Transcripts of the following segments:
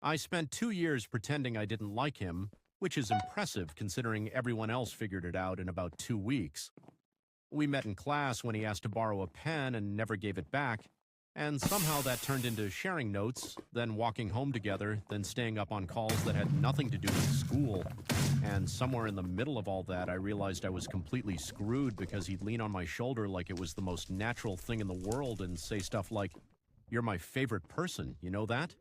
I spent 2 years pretending I didn't like him, which is impressive considering everyone else figured it out in about 2 weeks. We met in class when he asked to borrow a pen and never gave it back, and somehow that turned into sharing notes, then walking home together, then staying up on calls that had nothing to do with school. And somewhere in the middle of all that, I realized I was completely screwed because he'd lean on my shoulder like it was the most natural thing in the world and say stuff like, "You're my favorite person, you know that?"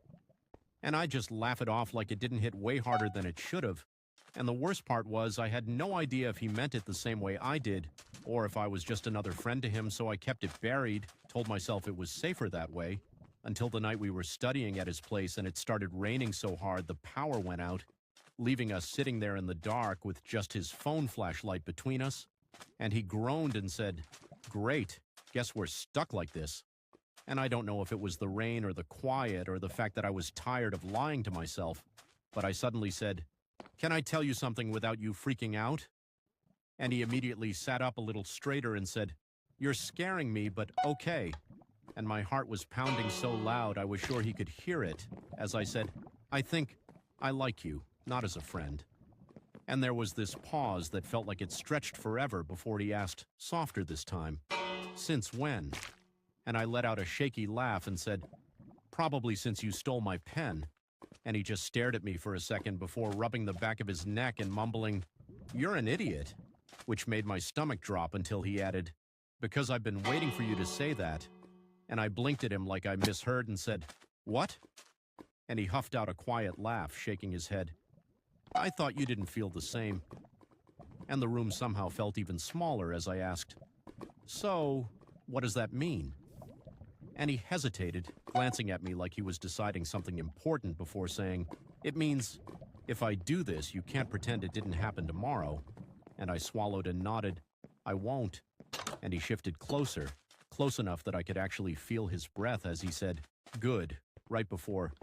And I just laugh it off like it didn't hit way harder than it should have. And the worst part was I had no idea if he meant it the same way I did, or if I was just another friend to him, so I kept it buried, told myself it was safer that way, until the night we were studying at his place and it started raining so hard the power went out, leaving us sitting there in the dark with just his phone flashlight between us. And he groaned and said, "Great, guess we're stuck like this." And I don't know if it was the rain or the quiet or the fact that I was tired of lying to myself, but I suddenly said, "Can I tell you something without you freaking out?" And he immediately sat up a little straighter and said, "You're scaring me, but okay." And my heart was pounding so loud I was sure he could hear it, as I said, "I think I like you, not as a friend." And there was this pause that felt like it stretched forever before he asked, softer this time, "Since when?" And I let out a shaky laugh and said, "Probably since you stole my pen." And he just stared at me for a second before rubbing the back of his neck and mumbling, "You're an idiot," which made my stomach drop until he added, "Because I've been waiting for you to say that." And I blinked at him like I misheard and said, "What?" And he huffed out a quiet laugh, shaking his head. "I thought you didn't feel the same." And the room somehow felt even smaller as I asked, "So, what does that mean?" And he hesitated, glancing at me like he was deciding something important before saying, "It means, if I do this, you can't pretend it didn't happen tomorrow." And I swallowed and nodded, "I won't." And he shifted closer, close enough that I could actually feel his breath as he said, "Good," right before,